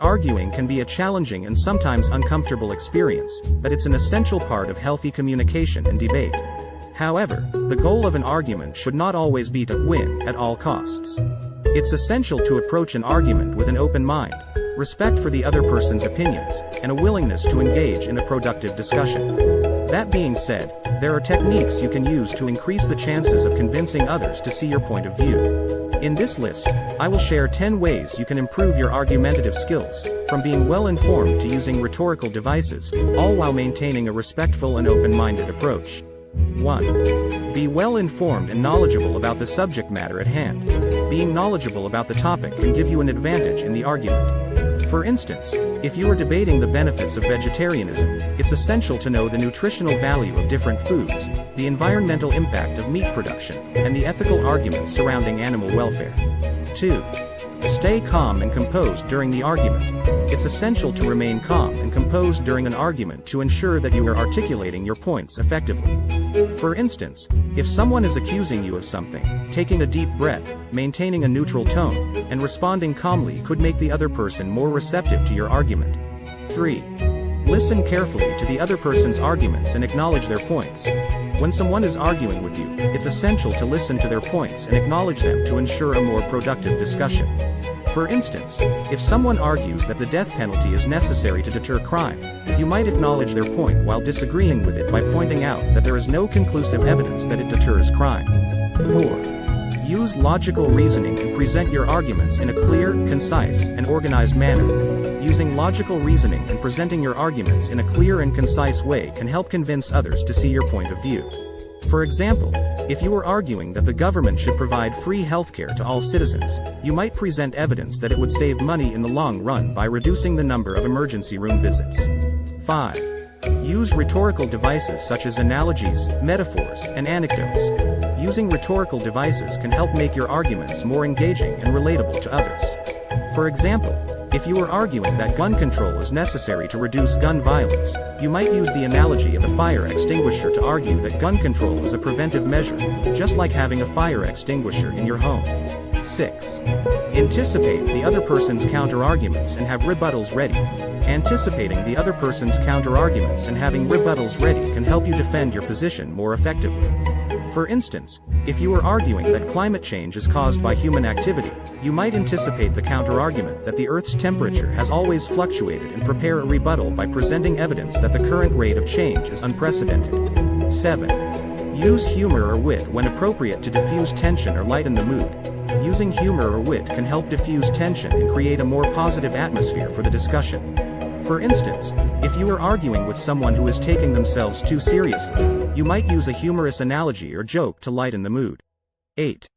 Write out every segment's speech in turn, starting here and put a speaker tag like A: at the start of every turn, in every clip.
A: Arguing can be a challenging and sometimes uncomfortable experience, but it's an essential part of healthy communication and debate. However, the goal of an argument should not always be to win at all costs. It's essential to approach an argument with an open mind, respect for the other person's opinions, and a willingness to engage in a productive discussion. That being said, there are techniques you can use to increase the chances of convincing others to see your point of view. In this list, I will share 10 ways you can improve your argumentative skills, from being well-informed to using rhetorical devices, all while maintaining a respectful and open-minded approach. 1. Be well-informed and knowledgeable about the subject matter at hand. Being knowledgeable about the topic can give you an advantage in the argument. For instance, if you are debating the benefits of vegetarianism, it's essential to know the nutritional value of different foods, the environmental impact of meat production, and the ethical arguments surrounding animal welfare. 2. Stay calm and composed during the argument. It's essential to remain calm and composed during an argument to ensure that you are articulating your points effectively. For instance, if someone is accusing you of something, taking a deep breath, maintaining a neutral tone, and responding calmly could make the other person more receptive to your argument. 3. Listen carefully to the other person's arguments and acknowledge their points. When someone is arguing with you, it's essential to listen to their points and acknowledge them to ensure a more productive discussion. For instance, if someone argues that the death penalty is necessary to deter crime, you might acknowledge their point while disagreeing with it by pointing out that there is no conclusive evidence that it deters crime. 4. Use logical reasoning and present your arguments in a clear, concise, and organized manner. Using logical reasoning and presenting your arguments in a clear and concise way can help convince others to see your point of view. For example, if you are arguing that the government should provide free healthcare to all citizens, you might present evidence that it would save money in the long run by reducing the number of emergency room visits. 5. Use rhetorical devices such as analogies, metaphors, and anecdotes. Using rhetorical devices can help make your arguments more engaging and relatable to others. For example, if you are arguing that gun control is necessary to reduce gun violence, you might use the analogy of a fire extinguisher to argue that gun control is a preventive measure, just like having a fire extinguisher in your home. 6. Anticipate the other person's counter-arguments and have rebuttals ready. Anticipating the other person's counter-arguments and having rebuttals ready can help you defend your position more effectively. For instance, if you are arguing that climate change is caused by human activity, you might anticipate the counter-argument that the Earth's temperature has always fluctuated and prepare a rebuttal by presenting evidence that the current rate of change is unprecedented. 7. Use humor or wit when appropriate to diffuse tension or lighten the mood. Using humor or wit can help diffuse tension and create a more positive atmosphere for the discussion. For instance, if you are arguing with someone who is taking themselves too seriously, you might use a humorous analogy or joke to lighten the mood. 8.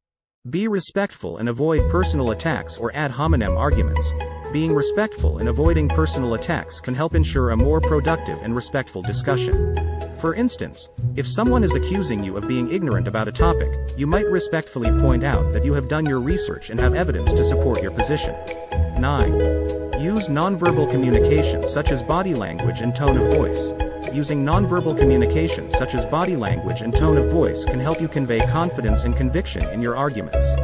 A: Be respectful and avoid personal attacks or ad hominem arguments. Being respectful and avoiding personal attacks can help ensure a more productive and respectful discussion. For instance, if someone is accusing you of being ignorant about a topic, you might respectfully point out that you have done your research and have evidence to support your position. 9. Use nonverbal communication such as body language and tone of voice. Using nonverbal communication such as body language and tone of voice can help you convey confidence and conviction in your arguments.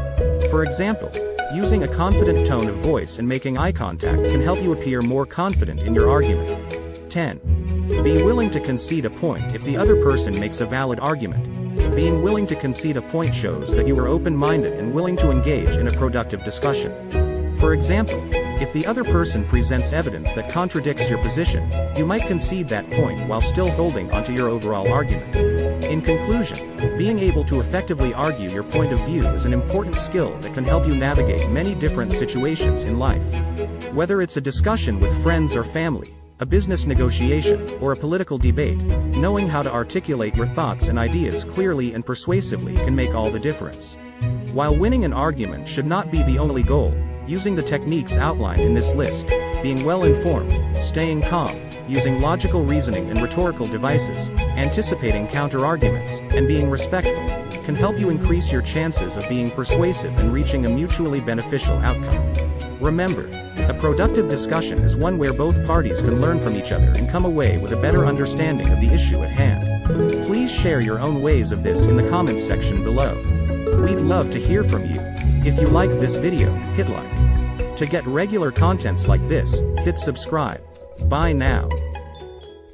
A: For example, using a confident tone of voice and making eye contact can help you appear more confident in your argument. 10. Be willing to concede a point if the other person makes a valid argument. Being willing to concede a point shows that you are open-minded and willing to engage in a productive discussion. For example, if the other person presents evidence that contradicts your position, you might concede that point while still holding onto your overall argument. In conclusion, being able to effectively argue your point of view is an important skill that can help you navigate many different situations in life. Whether it's a discussion with friends or family, a business negotiation, or a political debate, knowing how to articulate your thoughts and ideas clearly and persuasively can make all the difference. While winning an argument should not be the only goal, using the techniques outlined in this list, being well-informed, staying calm, using logical reasoning and rhetorical devices, anticipating counter-arguments, and being respectful, can help you increase your chances of being persuasive and reaching a mutually beneficial outcome. Remember, a productive discussion is one where both parties can learn from each other and come away with a better understanding of the issue at hand. Please share your own ways of this in the comments section below. We'd love to hear from you. If you liked this video, hit like. To get regular contents like this, hit subscribe. Bye now.